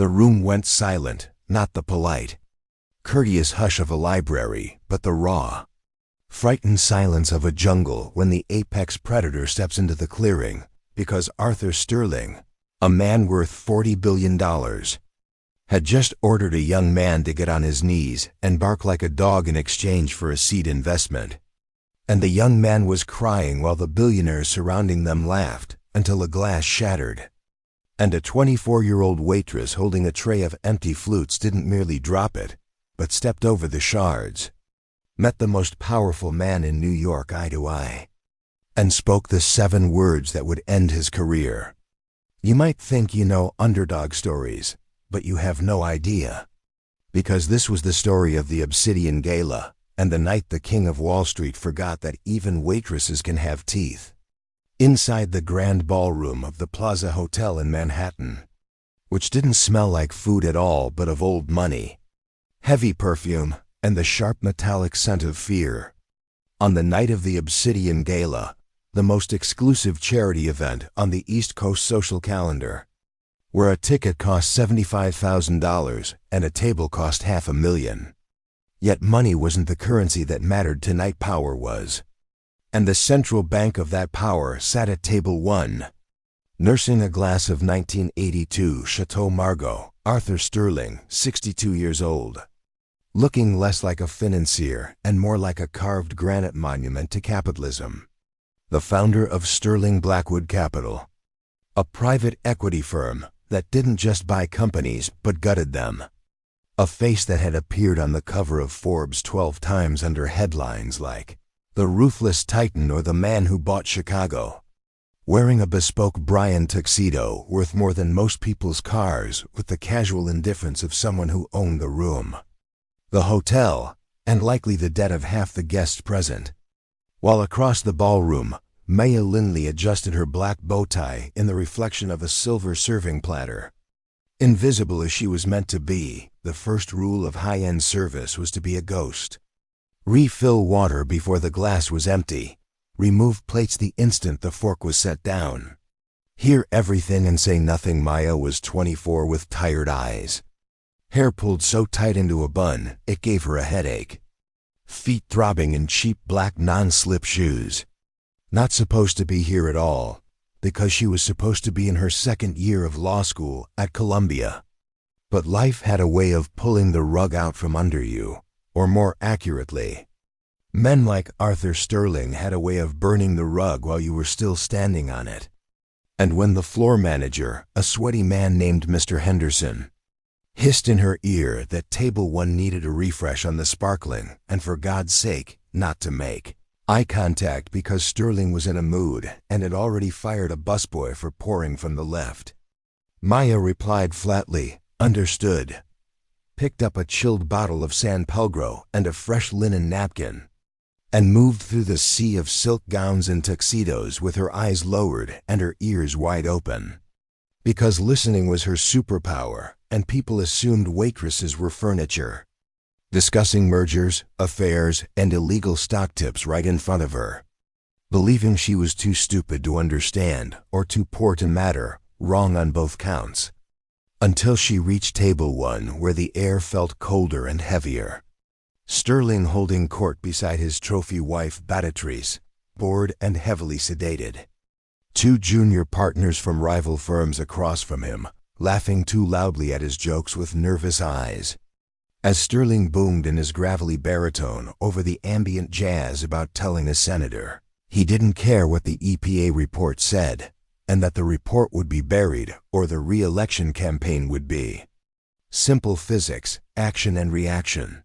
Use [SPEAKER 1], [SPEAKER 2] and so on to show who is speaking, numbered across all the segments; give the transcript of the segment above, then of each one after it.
[SPEAKER 1] The room went silent, not the polite, courteous hush of a library, but the raw, frightened silence of a jungle when the apex predator steps into the clearing, because Arthur Sterling, a man worth $40 billion, had just ordered a young man to get on his knees and bark like a dog in exchange for a seed investment. And the young man was crying while the billionaires surrounding them laughed until a glass shattered. And a 24-year-old waitress holding a tray of empty flutes didn't merely drop it, but stepped over the shards, met the most powerful man in New York eye to eye, and spoke the 7 words that would end his career. You might think you know underdog stories, but you have no idea. Because this was the story of the Obsidian Gala, and the night the king of Wall Street forgot that even waitresses can have teeth. Inside the grand ballroom of the Plaza Hotel in Manhattan, which didn't smell like food at all but of old money, heavy perfume, and the sharp metallic scent of fear. On the night of the Obsidian Gala, the most exclusive charity event on the East Coast social calendar, where a ticket cost $75,000 and a table cost $500,000. Yet money wasn't the currency that mattered tonight, power was. And the central bank of that power sat at table 1, nursing a glass of 1982 Chateau Margaux, Arthur Sterling, 62 years old, looking less like a financier and more like a carved granite monument to capitalism. The founder of Sterling Blackwood Capital, a private equity firm that didn't just buy companies but gutted them. A face that had appeared on the cover of Forbes 12 times under headlines like "The Ruthless Titan" or "The Man Who Bought Chicago." Wearing a bespoke Brian tuxedo worth more than most people's cars with the casual indifference of someone who owned the room, the hotel, and likely the debt of half the guests present. While across the ballroom, Maya Lindley adjusted her black bow tie in the reflection of a silver serving platter. Invisible as she was meant to be, the first rule of high-end service was to be a ghost. Refill water before the glass was empty. Remove plates the instant the fork was set down. Hear everything and say nothing. Maya was 24 with tired eyes. Hair pulled so tight into a bun, it gave her a headache. Feet throbbing in cheap black non-slip shoes. Not supposed to be here at all, because she was supposed to be in her 2nd year of law school at Columbia. But life had a way of pulling the rug out from under you, or more accurately, men like Arthur Sterling had a way of burning the rug while you were still standing on it. And when the floor manager, a sweaty man named Mr. Henderson, hissed in her ear that table 1 needed a refresh on the sparkling, and for God's sake, not to make eye contact because Sterling was in a mood and had already fired a busboy for pouring from the left, Maya replied flatly, "Understood," picked up a chilled bottle of San Pellegrino and a fresh linen napkin, and moved through the sea of silk gowns and tuxedos with her eyes lowered and her ears wide open. Because listening was her superpower, and people assumed waitresses were furniture, discussing mergers, affairs, and illegal stock tips right in front of her, believing she was too stupid to understand or too poor to matter, wrong on both counts. Until she reached table 1 where the air felt colder and heavier. Sterling holding court beside his trophy wife Beatrice, bored and heavily sedated. 2 junior partners from rival firms across from him, laughing too loudly at his jokes with nervous eyes. As Sterling boomed in his gravelly baritone over the ambient jazz about telling a senator he didn't care what the EPA report said, and that the report would be buried or the re-election campaign would be. Simple physics, action and reaction.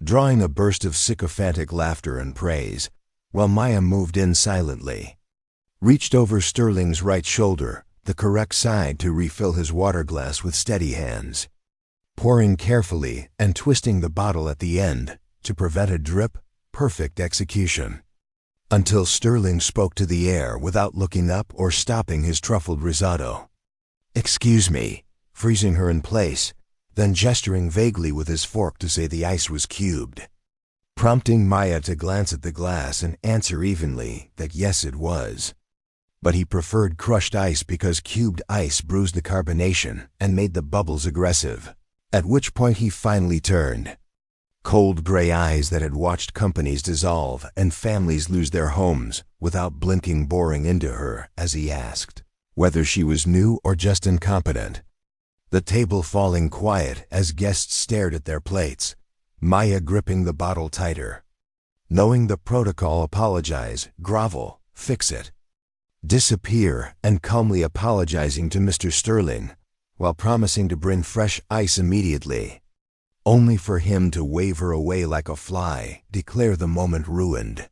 [SPEAKER 1] Drawing a burst of sycophantic laughter and praise, while Maya moved in silently, reached over Sterling's right shoulder, the correct side, to refill his water glass with steady hands, pouring carefully and twisting the bottle at the end to prevent a drip, perfect execution. Until Sterling spoke to the air without looking up or stopping his truffled risotto. "Excuse me," freezing her in place, then gesturing vaguely with his fork to say the ice was cubed, prompting Maya to glance at the glass and answer evenly that yes it was. But he preferred crushed ice because cubed ice bruised the carbonation and made the bubbles aggressive. At which point he finally turned. Cold gray eyes that had watched companies dissolve and families lose their homes without blinking, boring into her as he asked whether she was new or just incompetent. The table falling quiet as guests stared at their plates, Maya gripping the bottle tighter. Knowing the protocol, apologize, grovel, fix it, disappear, and calmly apologizing to Mr. Sterling while promising to bring fresh ice immediately, only for him to wave her away like a fly, declare the moment ruined,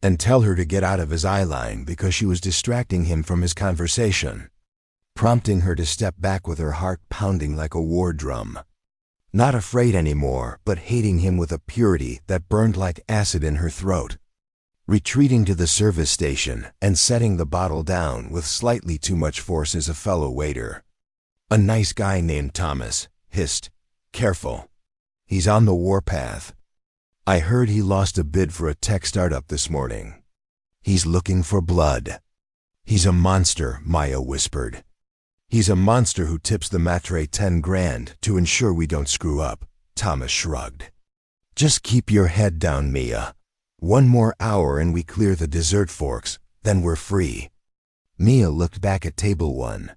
[SPEAKER 1] and tell her to get out of his eyeline because she was distracting him from his conversation, prompting her to step back with her heart pounding like a war drum. Not afraid anymore, but hating him with a purity that burned like acid in her throat. Retreating to the service station and setting the bottle down with slightly too much force as a fellow waiter. A nice guy named Thomas hissed, "Careful. He's on the warpath. I heard he lost a bid for a tech startup this morning. He's looking for blood." "He's a monster," Maya whispered. "He's a monster who tips the maitre 10 grand to ensure we don't screw up," Thomas shrugged. "Just keep your head down, Mia. One more hour and we clear the dessert forks, then we're free." Mia looked back at table 1.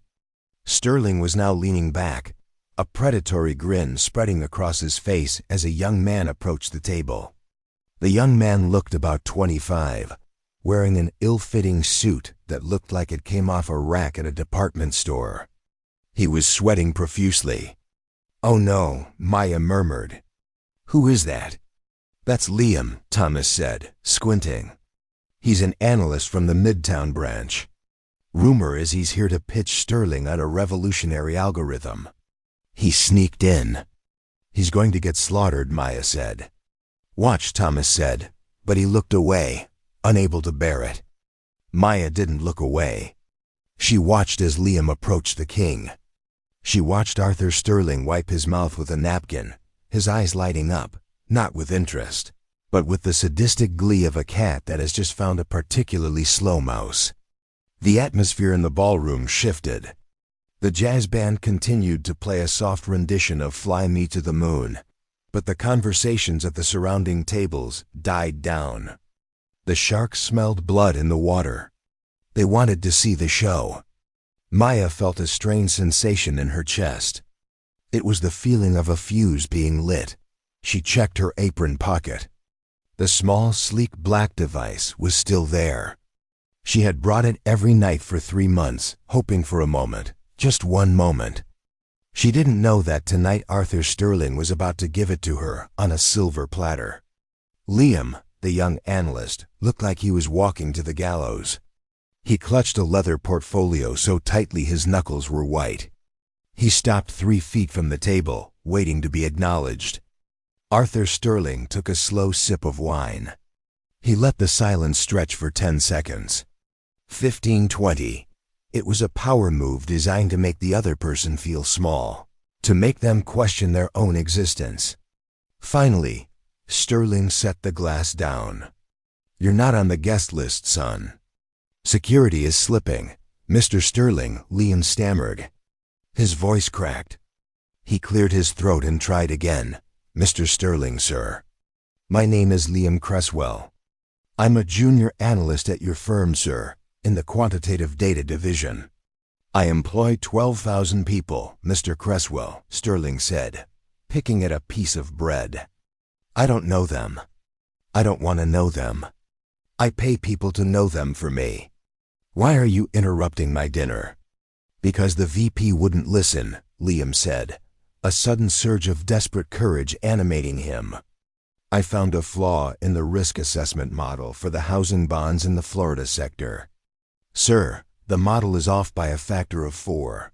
[SPEAKER 1] Sterling was now leaning back, a predatory grin spreading across his face as a young man approached the table. The young man looked about 25, wearing an ill-fitting suit that looked like it came off a rack at a department store. He was sweating profusely. "Oh no," Maya murmured. "Who is that?" "That's Liam," Thomas said, squinting. "He's an analyst from the Midtown branch. Rumor is he's here to pitch Sterling on a revolutionary algorithm. He sneaked in." "He's going to get slaughtered," Maya said. "Watch," Thomas said, but he looked away, unable to bear it. Maya didn't look away. She watched as Liam approached the king. She watched Arthur Sterling wipe his mouth with a napkin, his eyes lighting up, not with interest, but with the sadistic glee of a cat that has just found a particularly slow mouse. The atmosphere in the ballroom shifted. The jazz band continued to play a soft rendition of "Fly Me to the Moon," but the conversations at the surrounding tables died down. The sharks smelled blood in the water. They wanted to see the show. Maya felt a strange sensation in her chest. It was the feeling of a fuse being lit. She checked her apron pocket. The small, sleek black device was still there. She had brought it every night for 3 months, hoping for a moment, just one moment. She didn't know that tonight Arthur Sterling was about to give it to her on a silver platter. Liam, the young analyst, looked like he was walking to the gallows. He clutched a leather portfolio so tightly his knuckles were white. He stopped 3 feet from the table, waiting to be acknowledged. Arthur Sterling took a slow sip of wine. He let the silence stretch for 10 seconds. 15, 20. It was a power move designed to make the other person feel small, to make them question their own existence. Finally, Sterling set the glass down. "You're not on the guest list, son. Security is slipping." "Mr. Sterling," Liam stammered. His voice cracked. He cleared his throat and tried again. "Mr. Sterling, sir. My name is Liam Cresswell. I'm a junior analyst at your firm, sir, in the quantitative data division. I employ 12,000 people, Mr. Cresswell," Sterling said, picking at a piece of bread. "I don't know them. I don't want to know them. I pay people to know them for me. Why are you interrupting my dinner?" "Because the VP wouldn't listen," Liam said, a sudden surge of desperate courage animating him. "I found a flaw in the risk assessment model for the housing bonds in the Florida sector. Sir, the model is off by a factor of 4.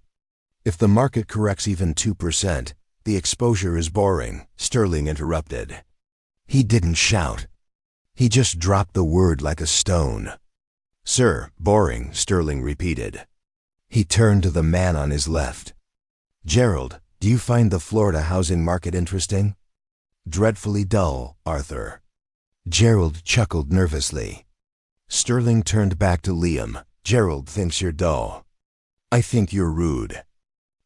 [SPEAKER 1] If the market corrects even 2%, the exposure is boring," Sterling interrupted. He didn't shout. He just dropped the word like a stone. "Sir, boring," Sterling repeated. He turned to the man on his left. "Gerald, do you find the Florida housing market interesting?" "Dreadfully dull, Arthur." Gerald chuckled nervously. Sterling turned back to Liam. Gerald thinks you're dull. I think you're rude.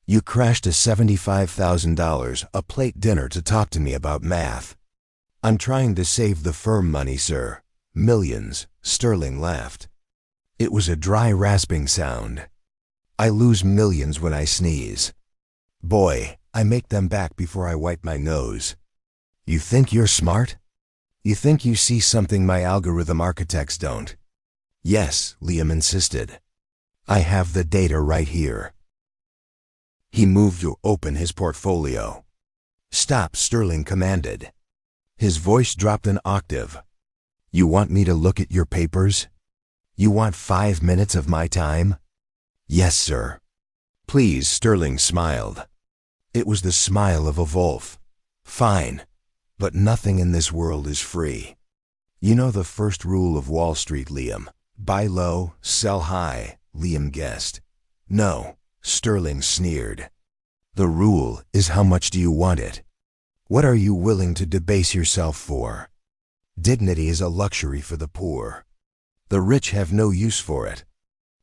[SPEAKER 1] You crashed a $75,000 a plate dinner to talk to me about math. I'm trying to save the firm money, sir. Millions, Sterling laughed. It was a dry, rasping sound. I lose millions when I sneeze. Boy, I make them back before I wipe my nose. You think you're smart? You think you see something my algorithm architects don't? Yes, Liam insisted. I have the data right here. He moved to open his portfolio. Stop, Sterling commanded. His voice dropped an octave. You want me to look at your papers? You want 5 minutes of my time? Yes, sir. Please, Sterling smiled. It was the smile of a wolf. Fine, but nothing in this world is free. You know the first rule of Wall Street, Liam. Buy low, sell high, Liam guessed. No, Sterling sneered. The rule is how much do you want it? What are you willing to debase yourself for? Dignity is a luxury for the poor. The rich have no use for it.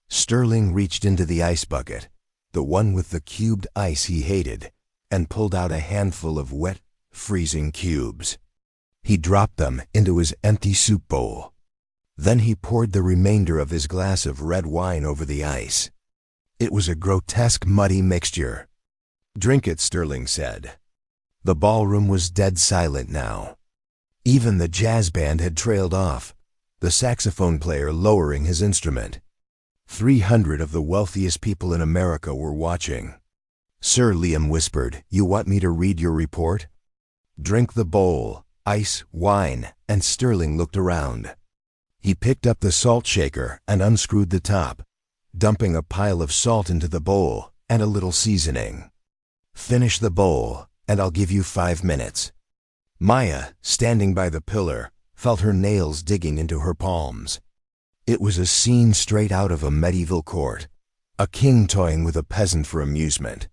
[SPEAKER 1] Sterling reached into the ice bucket, the one with the cubed ice he hated, and pulled out a handful of wet, freezing cubes. He dropped them into his empty soup bowl. Then he poured the remainder of his glass of red wine over the ice. It was a grotesque, muddy mixture. Drink it, Sterling said. The ballroom was dead silent now. Even the jazz band had trailed off, the saxophone player lowering his instrument. 300 of the wealthiest people in America were watching. Sir, Liam whispered, you want me to read your report? Drink the bowl, ice, wine, and Sterling looked around. He picked up the salt shaker and unscrewed the top, dumping a pile of salt into the bowl and a little seasoning. Finish the bowl, and I'll give you 5 minutes. Maya, standing by the pillar, felt her nails digging into her palms. It was a scene straight out of a medieval court, a king toying with a peasant for amusement.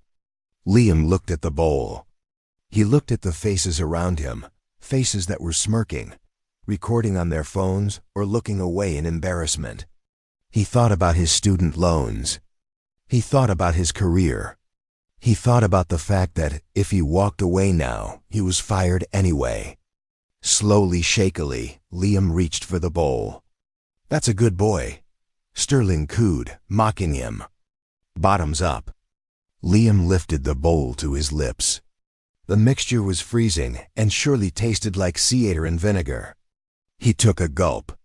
[SPEAKER 1] Liam looked at the bowl. He looked at the faces around him, faces that were smirking, recording on their phones or looking away in embarrassment. He thought about his student loans. He thought about his career. He thought about the fact that if he walked away now, he was fired anyway. Slowly, shakily, Liam reached for the bowl. That's a good boy, Sterling cooed, mocking him. Bottoms up. Liam lifted the bowl to his lips. The mixture was freezing and surely tasted like cider and vinegar. He took a gulp.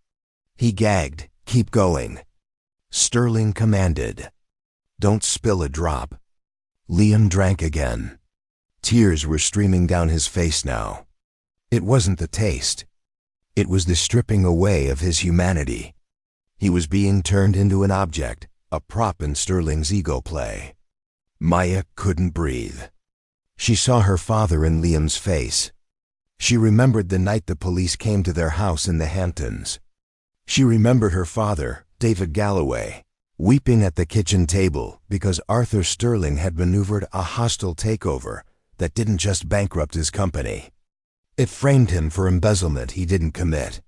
[SPEAKER 1] He gagged, keep going. Sterling commanded. Don't spill a drop. Liam drank again. Tears were streaming down his face now. It wasn't the taste. It was the stripping away of his humanity. He was being turned into an object, a prop in Sterling's ego play. Maya couldn't breathe. She saw her father in Liam's face. She remembered the night the police came to their house in the Hamptons. She remembered her father, David Galloway, weeping at the kitchen table because Arthur Sterling had maneuvered a hostile takeover that didn't just bankrupt his company. It framed him for embezzlement he didn't commit.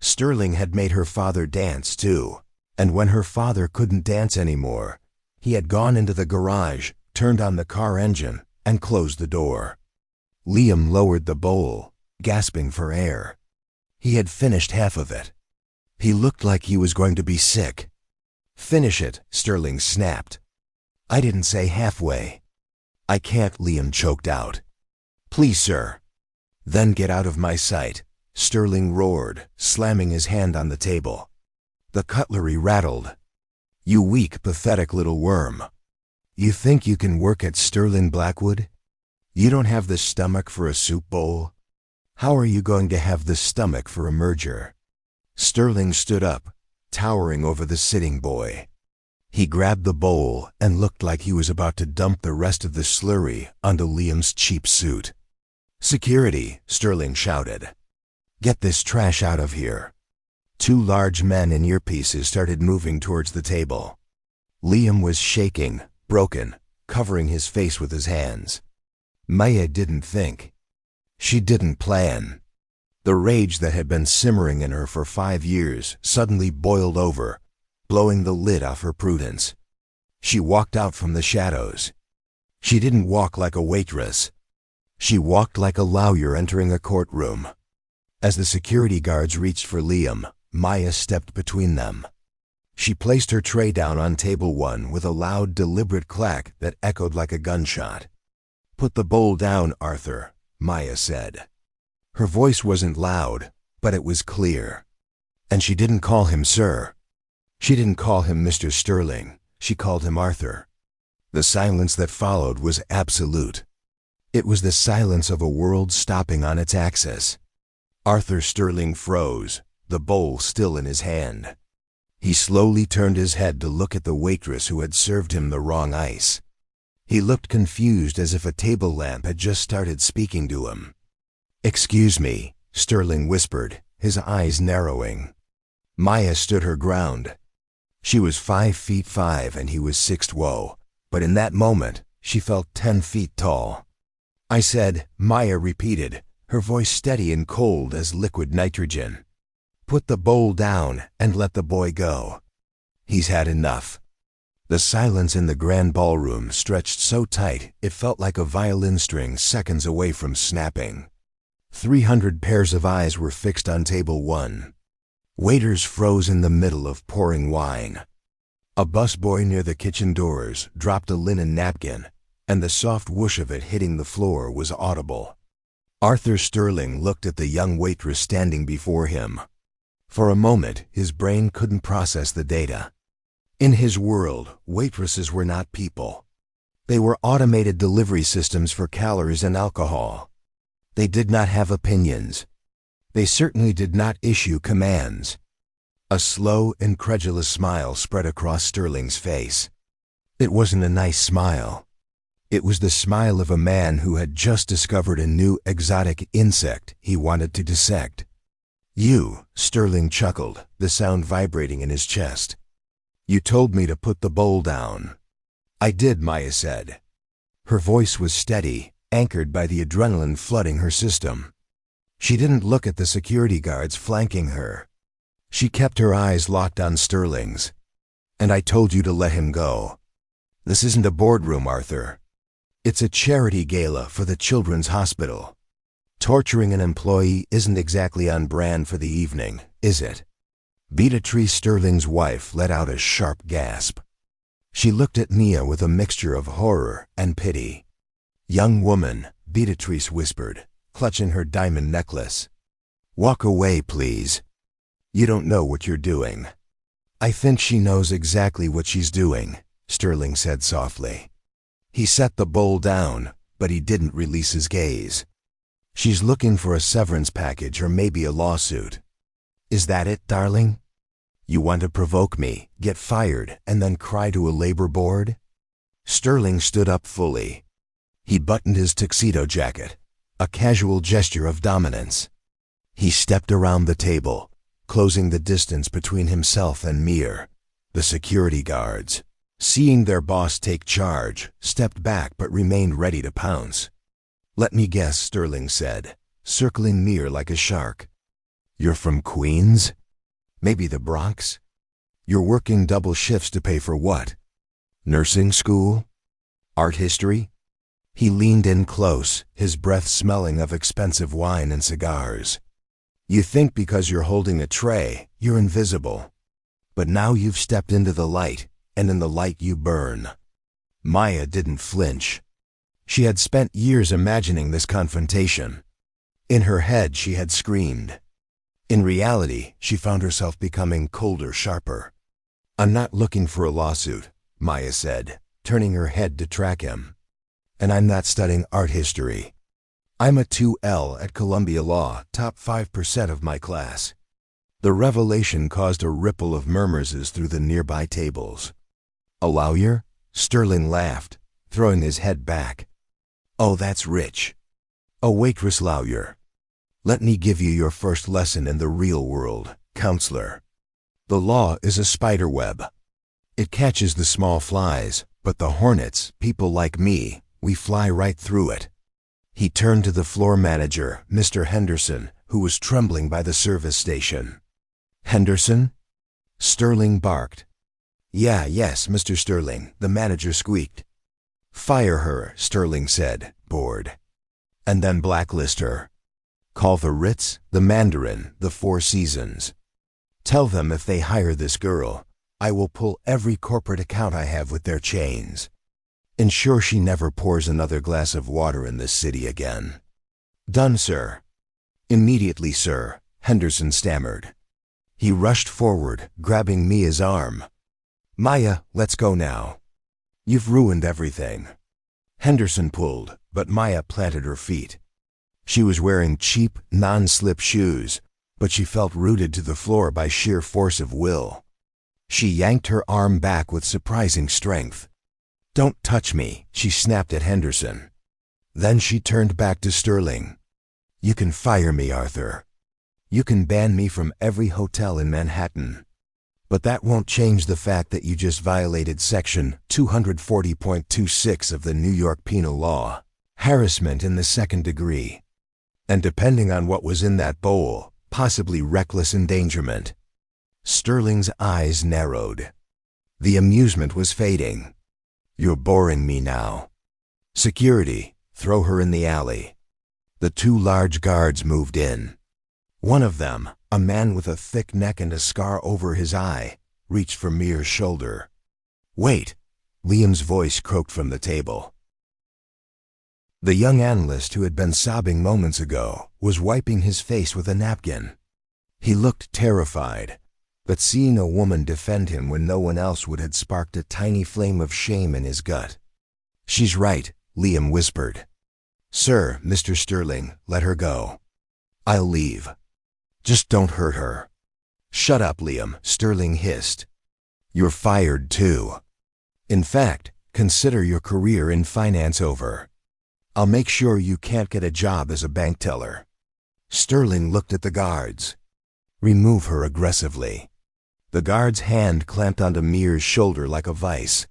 [SPEAKER 1] Sterling had made her father dance too, and when her father couldn't dance anymore, he had gone into the garage, turned on the car engine, and closed the door. Liam lowered the bowl, gasping for air. He had finished half of it. He looked like he was going to be sick. Finish it, Sterling snapped. I didn't say halfway. I can't, Liam choked out. Please, sir. Then get out of my sight, Sterling roared, slamming his hand on the table. The cutlery rattled. You weak, pathetic little worm. You think you can work at Sterling Blackwood? You don't have the stomach for a soup bowl? How are you going to have the stomach for a merger? Sterling stood up, towering over the sitting boy. He grabbed the bowl and looked like he was about to dump the rest of the slurry onto Liam's cheap suit. Security, Sterling shouted. Get this trash out of here. 2 large men in earpieces started moving towards the table. Liam was shaking, broken, covering his face with his hands. Maya didn't think. She didn't plan. The rage that had been simmering in her for 5 years suddenly boiled over, blowing the lid off her prudence. She walked out from the shadows. She didn't walk like a waitress. She walked like a lawyer entering a courtroom. As the security guards reached for Liam, Maya stepped between them. She placed her tray down on table 1 with a loud, deliberate clack that echoed like a gunshot. "Put the bowl down, Arthur," Maya said. Her voice wasn't loud, but it was clear. And she didn't call him sir. She didn't call him Mr. Sterling. She called him Arthur. The silence that followed was absolute. It was the silence of a world stopping on its axis. Arthur Sterling froze, the bowl still in his hand. He slowly turned his head to look at the waitress who had served him the wrong ice. He looked confused, as if a table lamp had just started speaking to him. "Excuse me," Sterling whispered, his eyes narrowing. Maya stood her ground. She was 5'5" and he was 6'2", but in that moment she felt 10 feet tall. "I said," Maya repeated, her voice steady and cold as liquid nitrogen. "Put the bowl down and let the boy go. He's had enough." The silence in the grand ballroom stretched so tight it felt like a violin string seconds away from snapping. 300 pairs of eyes were fixed on table 1. Waiters froze in the middle of pouring wine. A busboy near the kitchen doors dropped a linen napkin, and the soft whoosh of it hitting the floor was audible. Arthur Sterling looked at the young waitress standing before him. For a moment, his brain couldn't process the data. In his world, waitresses were not people. They were automated delivery systems for calories and alcohol. They did not have opinions. They certainly did not issue commands. A slow, incredulous smile spread across Sterling's face. It wasn't a nice smile. It was the smile of a man who had just discovered a new exotic insect he wanted to dissect. "You," Sterling chuckled, the sound vibrating in his chest. "You told me to put the bowl down." "I did," Maya said. Her voice was steady, anchored by the adrenaline flooding her system. She didn't look at the security guards flanking her. She kept her eyes locked on Sterling's. "And I told you to let him go. This isn't a boardroom, Arthur. It's a charity gala for the Children's Hospital. Torturing an employee isn't exactly on brand for the evening, is it?" Beatrice Sterling's wife let out a sharp gasp. She looked at Mia with a mixture of horror and pity. "Young woman," Beatrice whispered, clutching her diamond necklace. "Walk away, please. You don't know what you're doing." "I think she knows exactly what she's doing," Sterling said softly. He set the bowl down, but he didn't release his gaze. "She's looking for a severance package or maybe a lawsuit. Is that it, darling? You want to provoke me, get fired, and then cry to a labor board?" Sterling stood up fully. He buttoned his tuxedo jacket, a casual gesture of dominance. He stepped around the table, closing the distance between himself and Mir. The security guards, seeing their boss take charge, stepped back but remained ready to pounce. "Let me guess," Sterling said, circling Mir like a shark. "You're from Queens? Maybe the Bronx? You're working double shifts to pay for what? Nursing school? Art history?" He leaned in close, his breath smelling of expensive wine and cigars. "You think because you're holding a tray, you're invisible. But now you've stepped into the light, and in the light you burn." Maya didn't flinch. She had spent years imagining this confrontation. In her head, she had screamed. In reality, she found herself becoming colder, sharper. "I'm not looking for a lawsuit," Maya said, turning her head to track him. "And I'm not studying art history. I'm a 2L at Columbia Law, top 5% of my class." The revelation caused a ripple of murmurs through the nearby tables. "A lawyer?" Sterling laughed, throwing his head back. "Oh, that's rich. A waitress lawyer. Let me give you your first lesson in the real world, counselor. The law is a spider web. It catches the small flies, but the hornets, people like me, we fly right through it." He turned to the floor manager, Mr. Henderson, who was trembling by the service station. "Henderson?" Sterling barked. Yes, Mr. Sterling, the manager squeaked. Fire her, Sterling said, bored. And then blacklist her. Call the Ritz, the Mandarin, the Four Seasons. Tell them if they hire this girl, I will pull every corporate account I have with their chains. Ensure she never pours another glass of water in this city again. Done, sir. Immediately, sir, Henderson stammered. He rushed forward, grabbing Mia's arm. Maya, let's go now. You've ruined everything. Henderson pulled, but Maya planted her feet. She was wearing cheap, non-slip shoes, but she felt rooted to the floor by sheer force of will. She yanked her arm back with surprising strength. Don't touch me, she snapped at Henderson. Then she turned back to Sterling. You can fire me, Arthur. You can ban me from every hotel in Manhattan. But that won't change the fact that you just violated Section 240.26 of the New York Penal Law, harassment in the second degree. And depending on what was in that bowl, possibly reckless endangerment. Sterling's eyes narrowed. The amusement was fading. You're boring me now. Security, throw her in the alley. The two large guards moved in. One of them, a man with a thick neck and a scar over his eye, reached for Mia's shoulder. Wait, Liam's voice croaked from the table. The young analyst who had been sobbing moments ago was wiping his face with a napkin. He looked terrified, but seeing a woman defend him when no one else would had sparked a tiny flame of shame in his gut. She's right, Liam whispered. Sir, Mr. Sterling, let her go. I'll leave. Just don't hurt her. Shut up, Liam, Sterling hissed. You're fired too. In fact, consider your career in finance over. I'll make sure you can't get a job as a bank teller. Sterling looked at the guards. Remove her aggressively. The guard's hand clamped onto Mia's shoulder like a vice.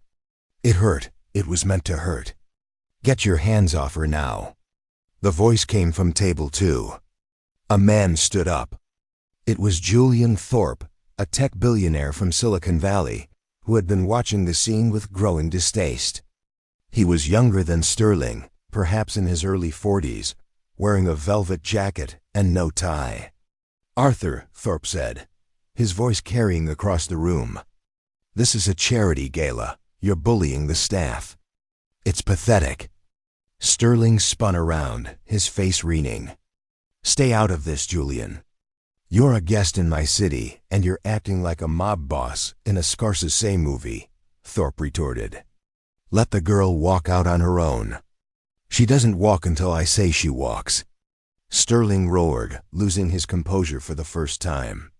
[SPEAKER 1] It hurt. It was meant to hurt. Get your hands off her now. The voice came from table 2. A man stood up. It was Julian Thorpe, a tech billionaire from Silicon Valley, who had been watching the scene with growing distaste. He was younger than Sterling, perhaps in his early 40s, wearing a velvet jacket and no tie. Arthur, Thorpe said, his voice carrying across the room. This is a charity gala. You're bullying the staff. It's pathetic. Sterling spun around, his face wreathing. Stay out of this, Julian. You're a guest in my city, and you're acting like a mob boss in a Scorsese movie, Thorpe retorted. Let the girl walk out on her own. She doesn't walk until I say she walks. Sterling roared, losing his composure for the first time.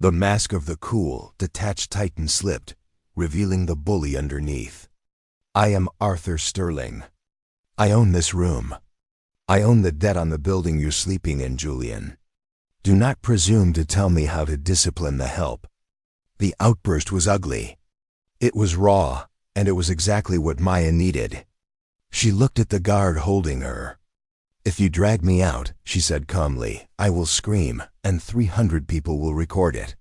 [SPEAKER 1] The mask of the cool, detached titan slipped, revealing the bully underneath. I am Arthur Sterling. I own this room. I own the debt on the building you're sleeping in, Julian. Do not presume to tell me how to discipline the help. The outburst was ugly. It was raw, and it was exactly what Maya needed. She looked at the guard holding her. If you drag me out, she said calmly, I will scream, and 300 people will record it.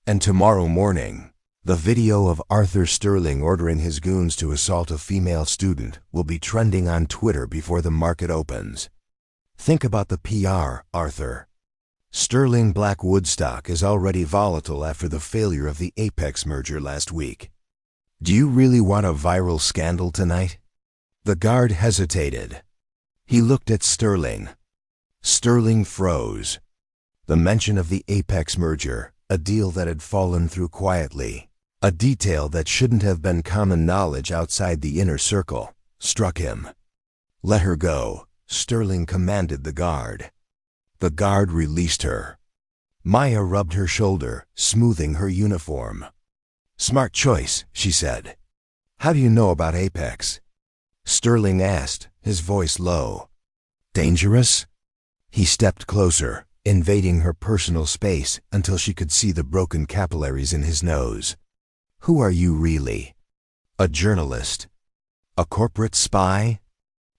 [SPEAKER 1] And tomorrow morning, the video of Arthur Sterling ordering his goons to assault a female student will be trending on Twitter before the market opens. Think about the PR, Arthur. Sterling Black Woodstock is already volatile after the failure of the Apex merger last week. Do you really want a viral scandal tonight? The guard hesitated. He looked at Sterling. Sterling froze. The mention of the Apex merger, a deal that had fallen through quietly, a detail that shouldn't have been common knowledge outside the inner circle, struck him. Let her go, Sterling commanded the guard. The guard released her. Maya rubbed her shoulder, smoothing her uniform. Smart choice, she said. How do you know about Apex? Sterling asked, his voice low. Dangerous? He stepped closer, invading her personal space until she could see the broken capillaries in his nose. Who are you really? A journalist? A corporate spy?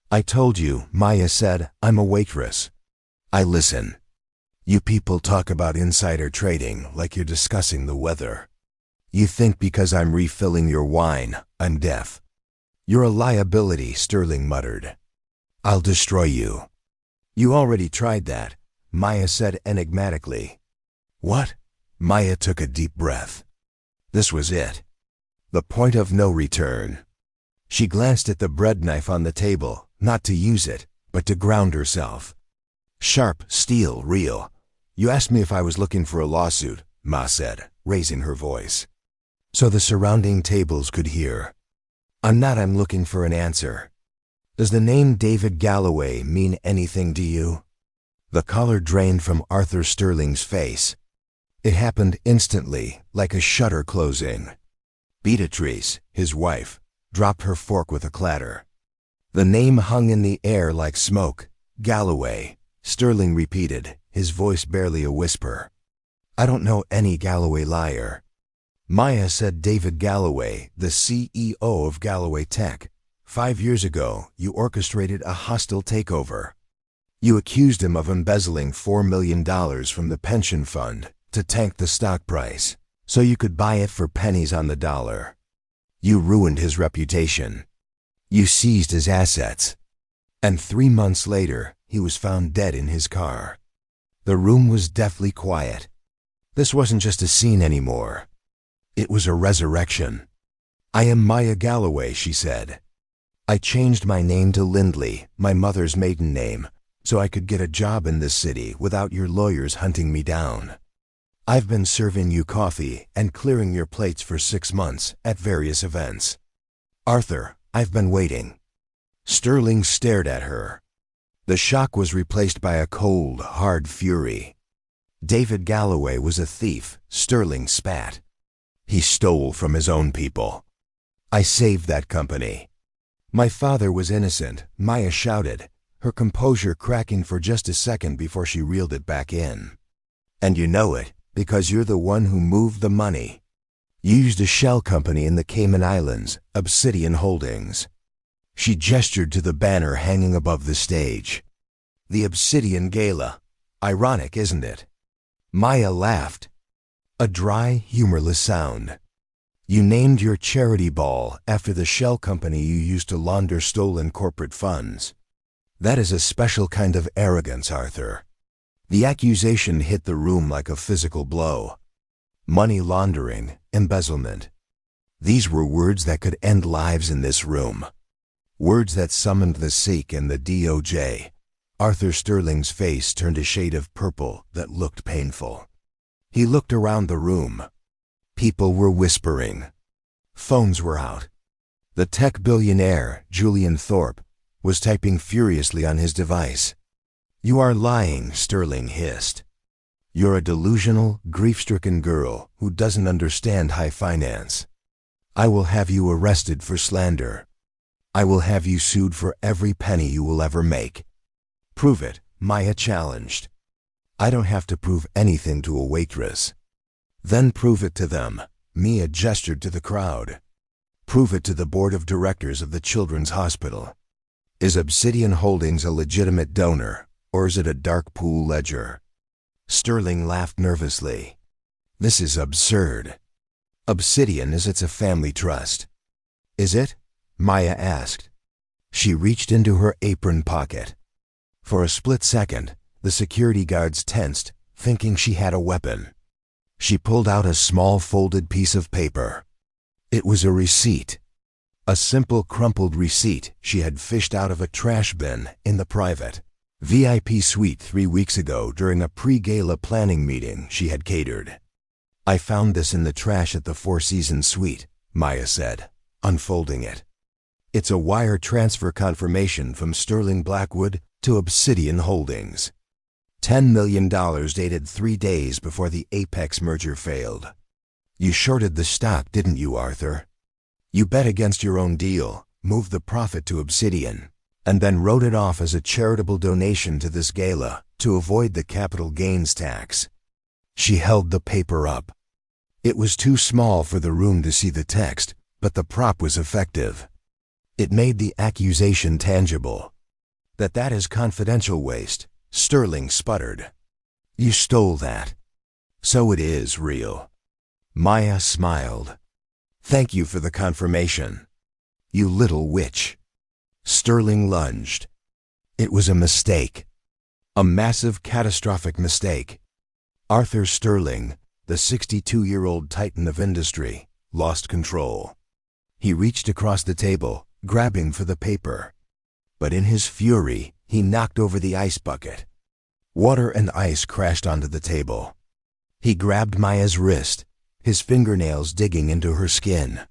[SPEAKER 1] I told you, Maya said, I'm a waitress. I listen. You people talk about insider trading like you're discussing the weather. You think because I'm refilling your wine, I'm deaf. You're a liability, Sterling muttered. I'll destroy you. You already tried that, Maya said enigmatically. What? Maya took a deep breath. This was it. The point of no return. She glanced at the bread knife on the table, not to use it, but to ground herself. Sharp, steel, real. You asked me if I was looking for a lawsuit, Ma said, raising her voice, so the surrounding tables could hear. I'm looking for an answer. Does the name David Galloway mean anything to you? The color drained from Arthur Sterling's face. It happened instantly, like a shutter closing. Beatrice, his wife, dropped her fork with a clatter. The name hung in the air like smoke. Galloway, Sterling repeated, his voice barely a whisper. I don't know any Galloway liar. Maya said David Galloway, the CEO of Galloway Tech. 5 years ago, you orchestrated a hostile takeover. You accused him of embezzling $4 million from the pension fund to tank the stock price, so you could buy it for pennies on the dollar. You ruined his reputation. You seized his assets. And 3 months later, he was found dead in his car. The room was deathly quiet. This wasn't just a scene anymore. It was a resurrection. I am Maya Galloway, she said. I changed my name to Lindley, my mother's maiden name, so I could get a job in this city without your lawyers hunting me down. I've been serving you coffee and clearing your plates for 6 months at various events. Arthur, I've been waiting. Sterling stared at her. The shock was replaced by a cold, hard fury. David Galloway was a thief, Sterling spat. He stole from his own people. I saved that company. My father was innocent, Maya shouted, her composure cracking for just a second before she reeled it back in. And you know it, because you're the one who moved the money. You used a shell company in the Cayman Islands, Obsidian Holdings. She gestured to the banner hanging above the stage. The Obsidian Gala. Ironic, isn't it? Maya laughed. A dry, humorless sound. You named your charity ball after the shell company you used to launder stolen corporate funds. That is a special kind of arrogance, Arthur. The accusation hit the room like a physical blow. Money laundering, embezzlement. These were words that could end lives in this room. Words that summoned the Sikh and the DOJ. Arthur Sterling's face turned a shade of purple that looked painful. He looked around the room. People were whispering. Phones were out. The tech billionaire, Julian Thorpe, was typing furiously on his device. You are lying, Sterling hissed. You're a delusional, grief-stricken girl who doesn't understand high finance. I will have you arrested for slander. I will have you sued for every penny you will ever make. Prove it, Maya challenged. I don't have to prove anything to a waitress. Then prove it to them, Mia gestured to the crowd. Prove it to the board of directors of the Children's Hospital. Is Obsidian Holdings a legitimate donor, or is it a dark pool ledger? Sterling laughed nervously. This is absurd. Obsidian is a family trust. Is it? Maya asked. She reached into her apron pocket. For a split second, the security guards tensed, thinking she had a weapon. She pulled out a small folded piece of paper. It was a receipt. A simple crumpled receipt she had fished out of a trash bin in the private VIP suite 3 weeks ago during a pre-gala planning meeting she had catered. I found this in the trash at the Four Seasons suite, Maya said, unfolding it. It's a wire transfer confirmation from Sterling Blackwood to Obsidian Holdings. $10 million dated 3 days before the Apex merger failed. You shorted the stock, didn't you, Arthur? You bet against your own deal, moved the profit to Obsidian, and then wrote it off as a charitable donation to this gala to avoid the capital gains tax. She held the paper up. It was too small for the room to see the text, but the prop was effective. It made the accusation tangible. That is confidential waste, Sterling sputtered. You stole that. So it is real. Maya smiled. "Thank you for the confirmation. You little witch." Sterling lunged. It was a mistake. A massive, catastrophic mistake. Arthur Sterling, the 62-year-old titan of industry, lost control. He reached across the table, grabbing for the paper. But in his fury, he knocked over the ice bucket. Water and ice crashed onto the table. He grabbed Maya's wrist, his fingernails digging into her skin.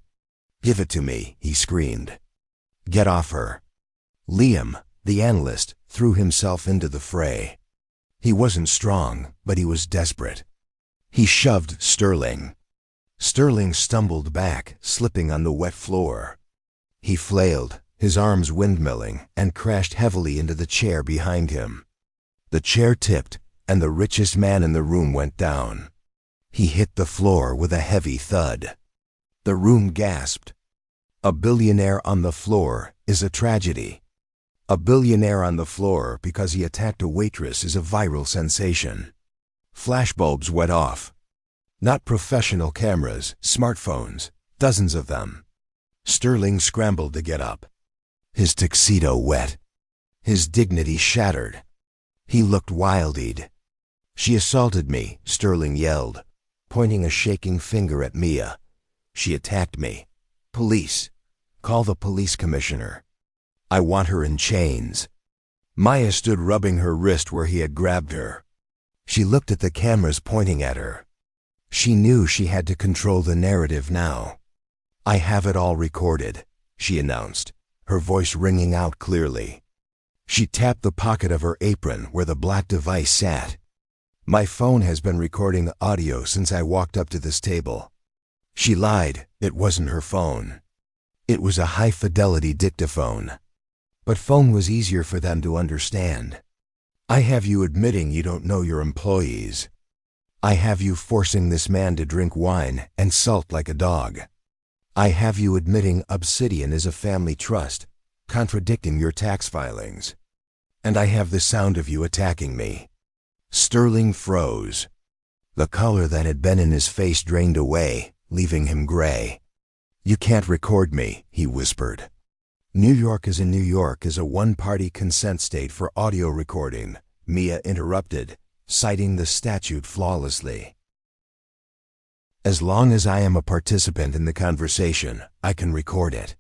[SPEAKER 1] "Give it to me," he screamed. "Get off her." Liam, the analyst, threw himself into the fray. He wasn't strong, but he was desperate. He shoved Sterling. Sterling stumbled back, slipping on the wet floor. He flailed, his arms windmilling, and crashed heavily into the chair behind him. The chair tipped, and the richest man in the room went down. He hit the floor with a heavy thud. The room gasped. A billionaire on the floor is a tragedy. A billionaire on the floor because he attacked a waitress is a viral sensation. Flashbulbs went off. Not professional cameras, smartphones, dozens of them. Sterling scrambled to get up. His tuxedo wet. His dignity shattered. He looked wild-eyed. "She assaulted me," Sterling yelled, pointing a shaking finger at Mia. "She attacked me. Police. Call the police commissioner. I want her in chains." Maya stood rubbing her wrist where he had grabbed her. She looked at the cameras pointing at her. She knew she had to control the narrative now. "I have it all recorded," she announced, her voice ringing out clearly. She tapped the pocket of her apron where the black device sat. "My phone has been recording audio since I walked up to this table." She lied. It wasn't her phone. It was a high-fidelity dictaphone. But phone was easier for them to understand. "I have you admitting you don't know your employees. I have you forcing this man to drink wine and salt like a dog. I have you admitting Obsidian is a family trust, contradicting your tax filings. And I have the sound of you attacking me." Sterling froze. The color that had been in his face drained away, leaving him gray. "You can't record me," he whispered. "New York is a one-party consent state for audio recording," Mia interrupted, citing the statute flawlessly. "As long as I am a participant in the conversation, I can record it.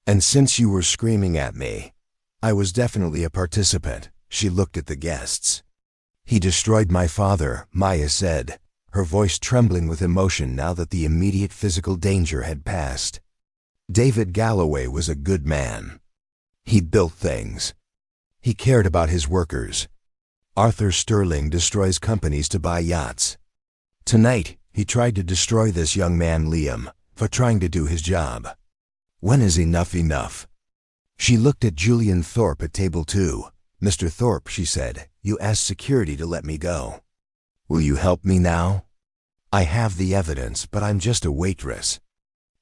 [SPEAKER 1] And since you were screaming at me, I was definitely a participant." She looked at the guests. "He destroyed my father," Maya said, her voice trembling with emotion now that the immediate physical danger had passed. "David Galloway was a good man. He built things. He cared about his workers. Arthur Sterling destroys companies to buy yachts. Tonight, he tried to destroy this young man Liam for trying to do his job. When is enough enough?" She looked at Julian Thorpe at table 2. "Mr. Thorpe," she said, "you asked security to let me go. Will you help me now? I have the evidence, but I'm just a waitress.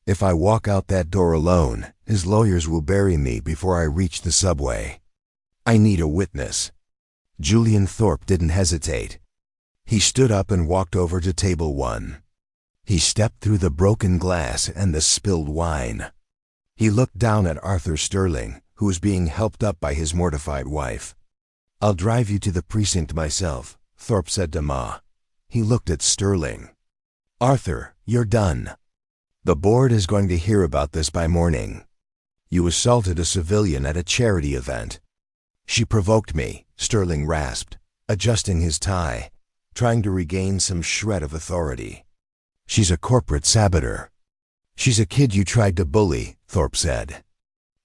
[SPEAKER 1] If I walk out that door alone, his lawyers will bury me before I reach the subway. I need a witness." Julian Thorpe didn't hesitate. He stood up and walked over to table 1. He stepped through the broken glass and the spilled wine. He looked down at Arthur Sterling, who was being helped up by his mortified wife. "I'll drive you to the precinct myself," Thorpe said to Ma. He looked at Sterling. "Arthur, you're done. The board is going to hear about this by morning. You assaulted a civilian at a charity event." "She provoked me," Sterling rasped, adjusting his tie, trying to regain some shred of authority. "She's a corporate saboteur." "She's a kid you tried to bully," Thorpe said.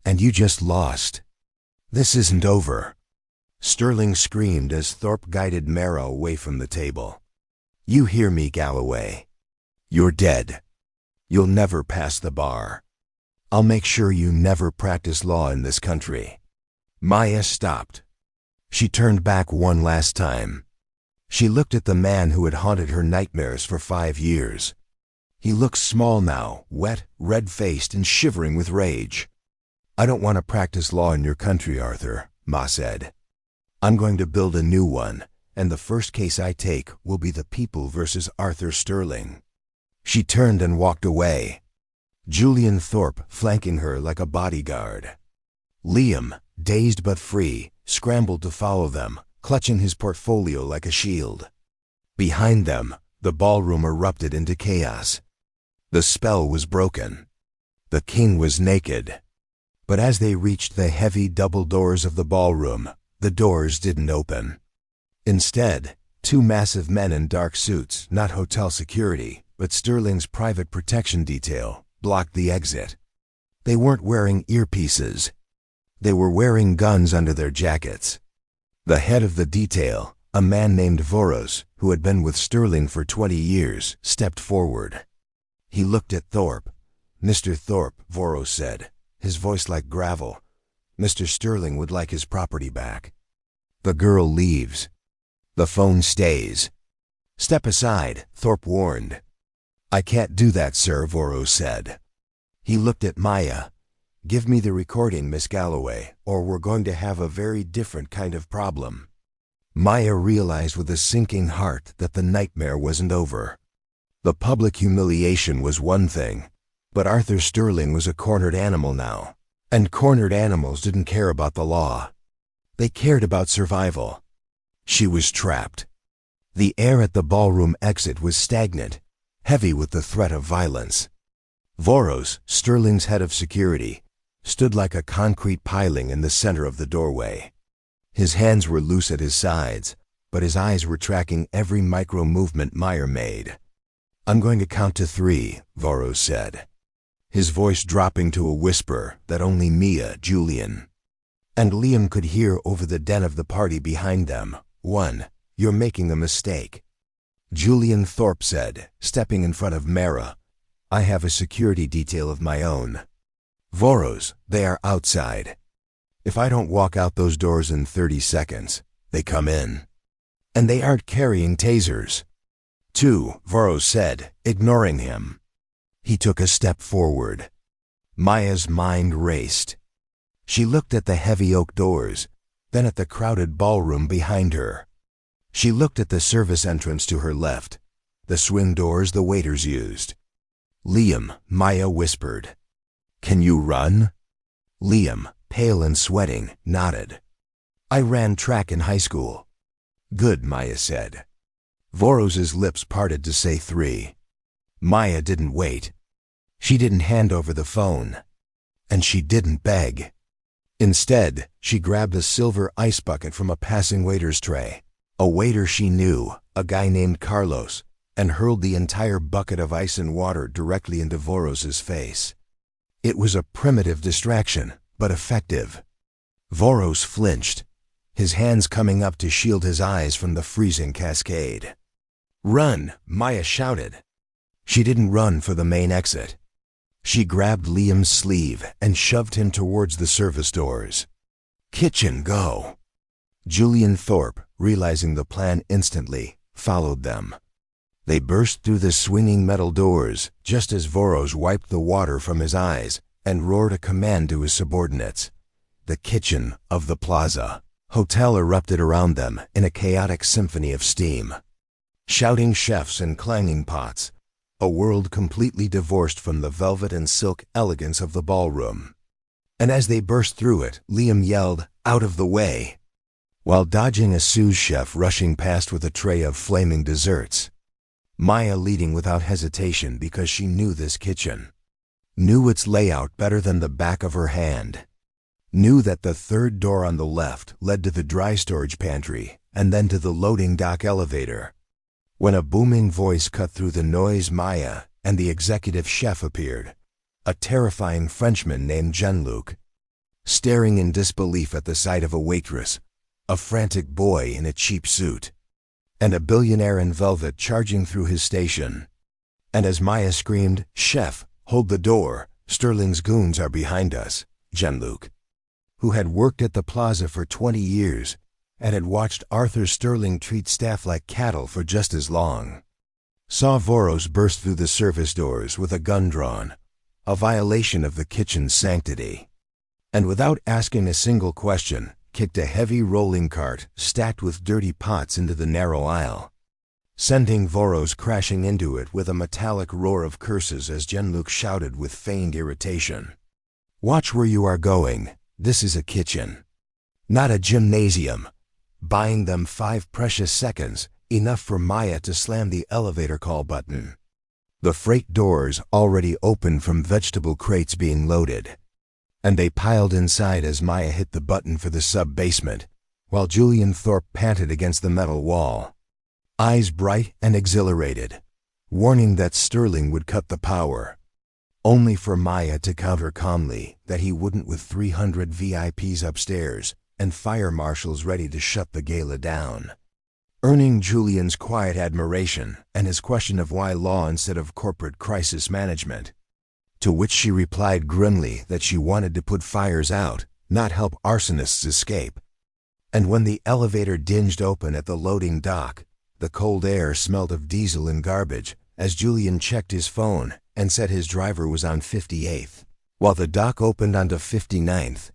[SPEAKER 1] "And you just lost. This isn't over." Sterling screamed as Thorpe guided Mara away from the table. "You hear me, Galloway. You're dead. You'll never pass the bar. I'll make sure you never practice law in this country." Maya stopped. She turned back one last time. She looked at the man who had haunted her nightmares for 5 years. He looked small now, wet, red-faced, and shivering with rage. "I don't want to practice law in your country, Arthur," Ma said. "I'm going to build a new one, and the first case I take will be the people versus Arthur Sterling." She turned and walked away, Julian Thorpe flanking her like a bodyguard. Liam, dazed but free, scrambled to follow them, clutching his portfolio like a shield. Behind them, the ballroom erupted into chaos. The spell was broken. The king was naked. But as they reached the heavy double doors of the ballroom, the doors didn't open. Instead, two massive men in dark suits, not hotel security, but Sterling's private protection detail, blocked the exit. They weren't wearing earpieces. They were wearing guns under their jackets. The head of the detail, a man named Voros, who had been with Sterling for 20 years, stepped forward. He looked at Thorpe. "Mr. Thorpe," Voros said, his voice like gravel. "Mr. Sterling would like his property back." The girl leaves. The phone stays. "Step aside," Thorpe warned. "I can't do that, sir," Voros said. He looked at Maya. "Give me the recording, Miss Galloway, or we're going to have a very different kind of problem." Maya realized with a sinking heart that the nightmare wasn't over. The public humiliation was one thing, but Arthur Sterling was a cornered animal now, and cornered animals didn't care about the law. They cared about survival. She was trapped. The air at the ballroom exit was stagnant, heavy with the threat of violence. Voros, Sterling's head of security, stood like a concrete piling in the center of the doorway. His hands were loose at his sides, but his eyes were tracking every micro-movement Meyer made. "I'm going to count to 3, Voros said, his voice dropping to a whisper that only Mia, Julian, and Liam could hear over the den of the party behind them. 1, you're making a mistake. Julian Thorpe said, stepping in front of Mara, "I have a security detail of my own. Voros, they are outside. If I don't walk out those doors in 30 seconds, they come in. And they aren't carrying tasers." 2, Voros said, ignoring him. He took a step forward. Maya's mind raced. She looked at the heavy oak doors, then at the crowded ballroom behind her. She looked at the service entrance to her left, the swing doors the waiters used. "Liam," Maya whispered. "Can you run?" Liam, pale and sweating, nodded. "I ran track in high school." "Good," Maya said. Voros's lips parted to say 3. Maya didn't wait. She didn't hand over the phone. And she didn't beg. Instead, she grabbed a silver ice bucket from a passing waiter's tray, a waiter she knew, a guy named Carlos, and hurled the entire bucket of ice and water directly into Voros's face. It was a primitive distraction, but effective. Voros flinched, his hands coming up to shield his eyes from the freezing cascade. "Run!" Maya shouted. She didn't run for the main exit. She grabbed Liam's sleeve and shoved him towards the service doors. "Kitchen, go!" Julian Thorpe, realizing the plan instantly, followed them. They burst through the swinging metal doors just as Voros wiped the water from his eyes and roared a command to his subordinates. The kitchen of the plaza hotel erupted around them in a chaotic symphony of steam. Shouting chefs and clanging pots, a world completely divorced from the velvet and silk elegance of the ballroom. And as they burst through it, Liam yelled, "Out of the way!" while dodging a sous chef rushing past with a tray of flaming desserts. Maya leading without hesitation because she knew this kitchen. Knew its layout better than the back of her hand. Knew that the third door on the left led to the dry storage pantry and then to the loading dock elevator. When a booming voice cut through the noise, Maya and the executive chef appeared, a terrifying Frenchman named Jean-Luc, staring in disbelief at the sight of a waitress, a frantic boy in a cheap suit, and a billionaire in velvet charging through his station. And as Maya screamed, "Chef, hold the door, Sterling's goons are behind us," Jean-Luc, who had worked at the plaza for 20 years and had watched Arthur Sterling treat staff like cattle for just as long, saw Voros burst through the service doors with a gun drawn, a violation of the kitchen's sanctity, and without asking a single question, kicked a heavy rolling cart stacked with dirty pots into the narrow aisle. sending Voros crashing into it with a metallic roar of curses as Genluke shouted with feigned irritation. "Watch where you are going. This is a kitchen, not a gymnasium." Buying them 5 precious seconds, enough for Maya to slam the elevator call button. The freight doors already opened from vegetable crates being loaded, and they piled inside as Maya hit the button for the sub-basement, while Julian Thorpe panted against the metal wall, eyes bright and exhilarated, warning that Sterling would cut the power, only for Maya to counter calmly that he wouldn't with 300 VIPs upstairs and fire marshals ready to shut the gala down, earning Julian's quiet admiration and his question of why law instead of corporate crisis management, to which she replied grimly that she wanted to put fires out, not help arsonists escape. And when the elevator dinged open at the loading dock, the cold air smelled of diesel and garbage as Julian checked his phone and said his driver was on 58th, while the dock opened onto 59th,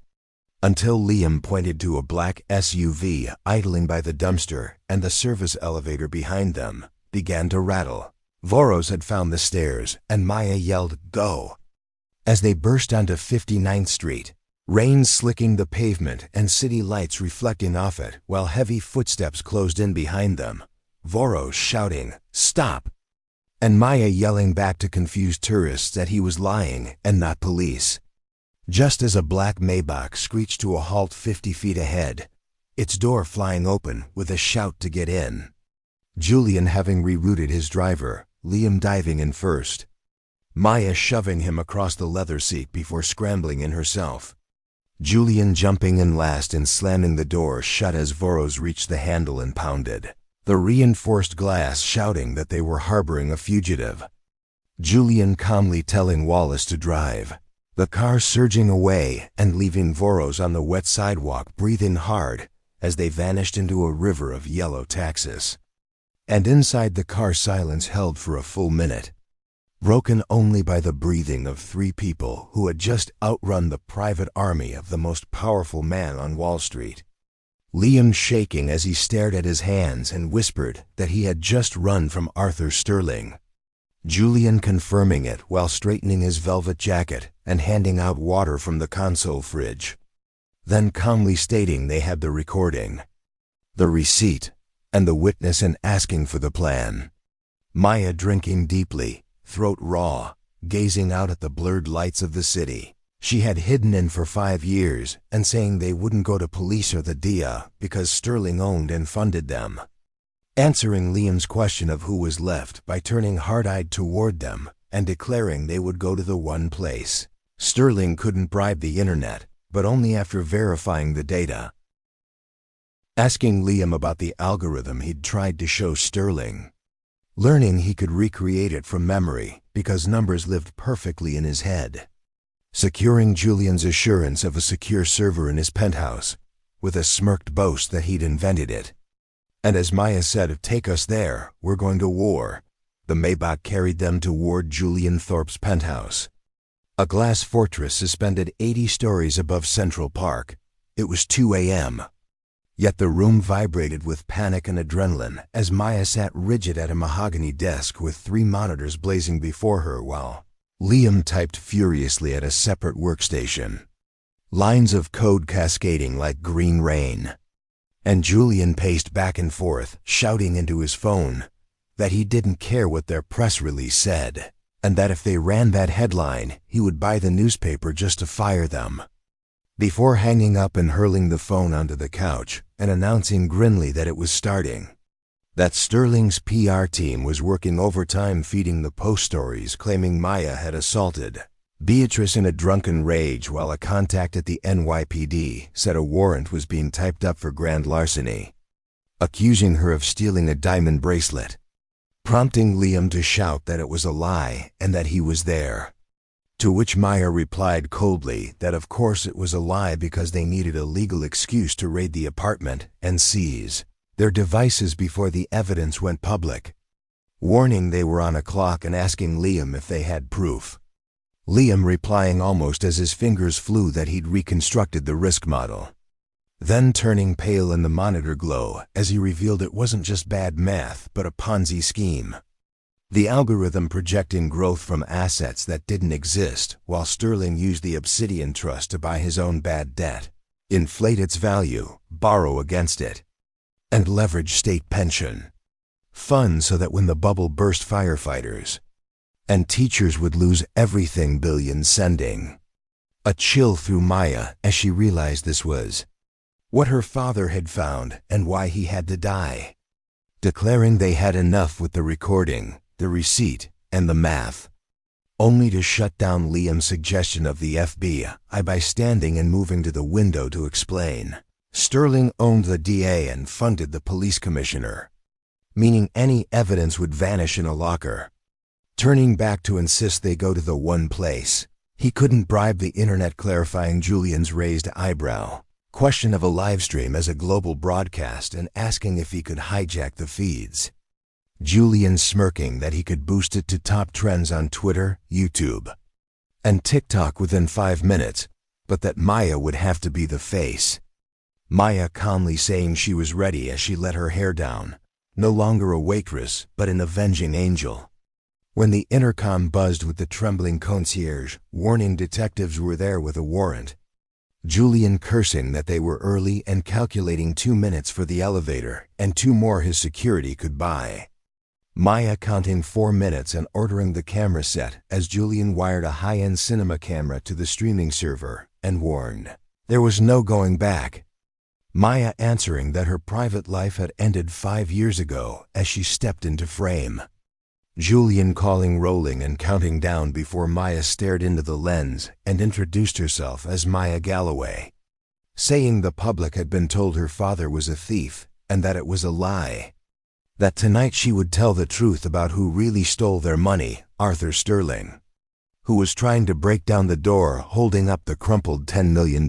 [SPEAKER 1] until Liam pointed to a black SUV idling by the dumpster and the service elevator behind them began to rattle. Voros had found the stairs and Maya yelled, "Go!" as they burst onto 59th Street, rain slicking the pavement and city lights reflecting off it while heavy footsteps closed in behind them. Voros shouting, "Stop!" and Maya yelling back to confused tourists that he was lying and not police. Just as a black Maybach screeched to a halt 50 feet ahead, its door flying open with a shout to get in. Julian having rerouted his driver, Liam diving in first, Maya shoving him across the leather seat before scrambling in herself, Julian jumping in last and slamming the door shut as Voros reached the handle and pounded the reinforced glass, shouting that they were harboring a fugitive. Julian calmly telling Wallace to drive, the car surging away and leaving Voros on the wet sidewalk breathing hard as they vanished into a river of yellow taxis. And inside the car silence held for a full minute, broken only by the breathing of 3 people who had just outrun the private army of the most powerful man on Wall Street. Liam shaking as he stared at his hands and whispered that he had just run from Arthur Sterling. Julian confirming it while straightening his velvet jacket and handing out water from the console fridge, then calmly stating they had the recording, the receipt, and the witness and asking for the plan. Maya drinking deeply, throat raw, gazing out at the blurred lights of the city she had hidden in for 5 years and saying they wouldn't go to police or the DIA because Sterling owned and funded them. Answering Liam's question of who was left by turning hard-eyed toward them and declaring they would go to the one place. Sterling couldn't bribe the internet, but only after verifying the data. Asking Liam about the algorithm he'd tried to show Sterling, learning he could recreate it from memory because numbers lived perfectly in his head. Securing Julian's assurance of a secure server in his penthouse, with a smirked boast that he'd invented it. And as Maya said, "Take us there, we're going to war," the Maybach carried them toward Julian Thorpe's penthouse. A glass fortress suspended 80 stories above Central Park. It was 2 a.m. Yet the room vibrated with panic and adrenaline as Maya sat rigid at a mahogany desk with 3 monitors blazing before her while Liam typed furiously at a separate workstation, lines of code cascading like green rain. And Julian paced back and forth, shouting into his phone that he didn't care what their press release said, and that if they ran that headline, he would buy the newspaper just to fire them. Before hanging up and hurling the phone onto the couch and announcing grimly that it was starting, that Sterling's PR team was working overtime feeding the post stories claiming Maya had assaulted Beatrice in a drunken rage while a contact at the NYPD said a warrant was being typed up for grand larceny, accusing her of stealing a diamond bracelet, prompting Liam to shout that it was a lie and that he was there. To which Maya replied coldly that of course it was a lie because they needed a legal excuse to raid the apartment and seize their devices before the evidence went public, warning they were on a clock and asking Liam if they had proof. Liam replying almost as his fingers flew that he'd reconstructed the risk model. then turning pale in the monitor glow as he revealed it wasn't just bad math but a Ponzi scheme. The algorithm projecting growth from assets that didn't exist, while Sterling used the Obsidian Trust to buy his own bad debt, inflate its value, borrow against it, and leverage state pension funds so that when the bubble burst, firefighters and teachers would lose everything billions sending. A chill through Maya as she realized this was what her father had found and why he had to die. Declaring they had enough with the recording, the receipt, and the math, only to shut down Liam's suggestion of the FBI by standing and moving to the window to explain. Sterling owned the DA and funded the police commissioner, meaning any evidence would vanish in a locker. Turning back to insist they go to the one place he couldn't bribe the internet, clarifying Julian's raised eyebrow question of a livestream as a global broadcast and asking if he could hijack the feeds. Julian smirking that he could boost it to top trends on Twitter, YouTube, and TikTok within 5 minutes, but that Maya would have to be the face. Maya calmly saying she was ready as she let her hair down, no longer a waitress but an avenging angel. When the intercom buzzed with the trembling concierge warning detectives were there with a warrant, Julian cursing that they were early and calculating 2 minutes for the elevator and 2 more his security could buy. Maya counting 4 minutes and ordering the camera set as Julian wired a high-end cinema camera to the streaming server and warned there was no going back. Maya answering that her private life had ended 5 years ago as she stepped into frame. Julian calling rolling and counting down before Maya stared into the lens and introduced herself as Maya Galloway, saying the public had been told her father was a thief and that it was a lie. That tonight she would tell the truth about who really stole their money, Arthur Sterling, who was trying to break down the door holding up the crumpled $10 million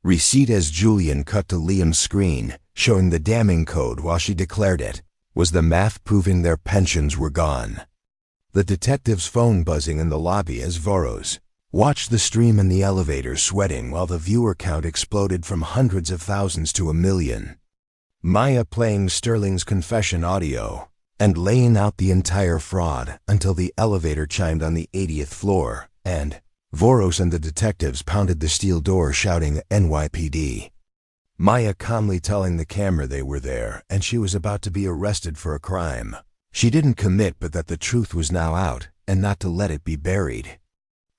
[SPEAKER 1] receipt as Julian cut to Liam's screen, showing the damning code while she declared it was the math proving their pensions were gone. The detective's phone buzzing in the lobby as Voros watched the stream in the elevator, sweating while the viewer count exploded from hundreds of thousands to 1 million. Maya playing Sterling's confession audio and laying out the entire fraud until the elevator chimed on the 80th floor, and Voros and the detectives pounded the steel door shouting NYPD. Maya calmly telling the camera they were there and she was about to be arrested for a crime she didn't commit, but that the truth was now out and not to let it be buried.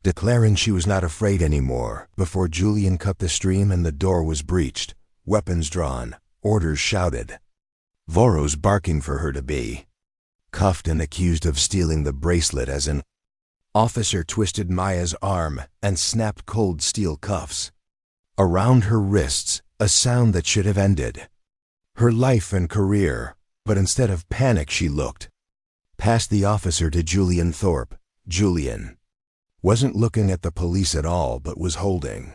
[SPEAKER 1] Declaring she was not afraid anymore before Julian cut the stream and the door was breached, weapons drawn, orders shouted. Voros barking for her to be cuffed and accused of stealing the bracelet as an officer twisted Maya's arm and snapped cold steel cuffs around her wrists, a sound that should have ended her life and career, but instead of panic she looked past the officer to Julian Thorpe. Julian wasn't looking at the police at all but was holding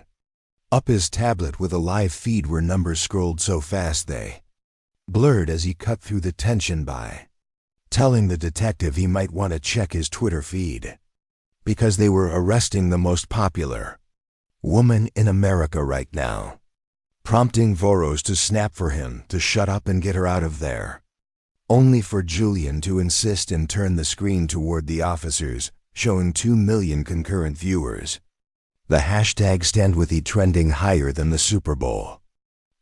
[SPEAKER 1] up his tablet with a live feed where numbers scrolled so fast they blurred as he cut through the tension by telling the detective he might want to check his Twitter feed because they were arresting the most popular woman in America right now, prompting Voros to snap for him to shut up and get her out of there, only for Julian to insist and turn the screen toward the officers, showing 2 million concurrent viewers. The hashtag #StandWithE trending higher than the Super Bowl.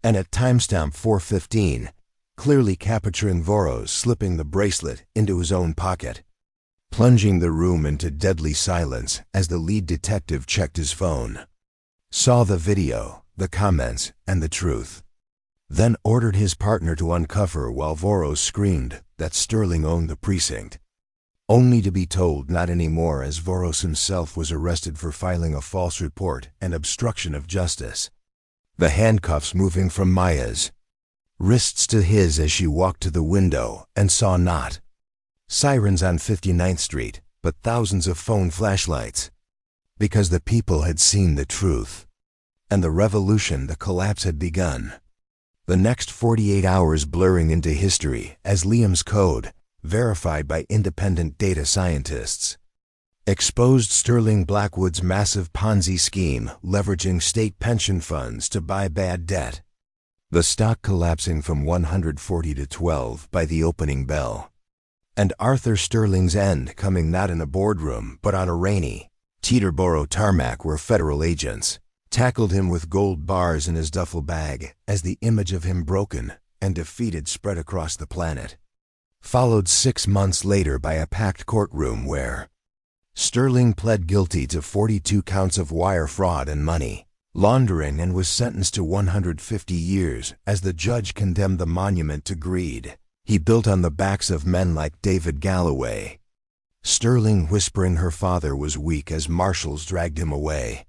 [SPEAKER 1] And at timestamp 4:15, clearly capturing Voros slipping the bracelet into his own pocket, plunging the room into deadly silence as the lead detective checked his phone, saw the video, the comments, and the truth, then ordered his partner to uncover while Voros screamed that Sterling owned the precinct, only to be told not anymore as Voros himself was arrested for filing a false report and obstruction of justice. The handcuffs moving from Maya's wrists to his as she walked to the window and saw not sirens on 59th Street, but thousands of phone flashlights, because the people had seen the truth. And the revolution, the collapse had begun. The next 48 hours blurring into history as Liam's code, verified by independent data scientists, exposed Sterling Blackwood's massive Ponzi scheme leveraging state pension funds to buy bad debt, the stock collapsing from 140 to 12 by the opening bell. And Arthur Sterling's end coming not in a boardroom, but on a rainy Teterboro tarmac where federal agents tackled him with gold bars in his duffel bag as the image of him broken and defeated spread across the planet. Followed 6 months later by a packed courtroom where Sterling pled guilty to 42 counts of wire fraud and money laundering and was sentenced to 150 years as the judge condemned the monument to greed he built on the backs of men like David Galloway. Sterling whispering her father was weak as marshals dragged him away,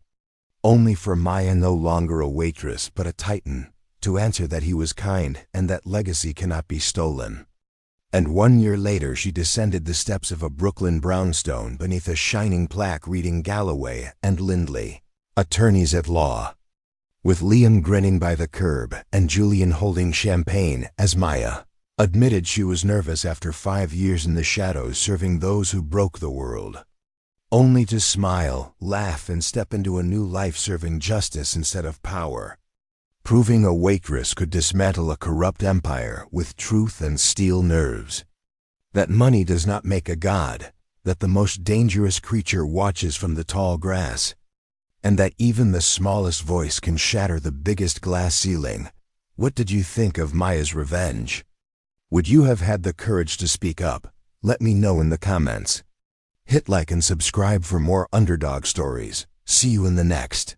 [SPEAKER 1] only for Maya, no longer a waitress but a titan, to answer that he was kind and that legacy cannot be stolen. And 1 year later she descended the steps of a Brooklyn brownstone beneath a shining plaque reading Galloway and Lindley, attorneys at law, with Liam grinning by the curb and Julian holding champagne as Maya admitted she was nervous after 5 years in the shadows serving those who broke the world, only to smile, laugh, and step into a new life serving justice instead of power, proving a waitress could dismantle a corrupt empire with truth and steel nerves, that money does not make a god, that the most dangerous creature watches from the tall grass, and that even the smallest voice can shatter the biggest glass ceiling. What did you think of Maya's revenge? Would you have had the courage to speak up? Let me know in the comments. Hit like and subscribe for more Underdog stories. See you in the next.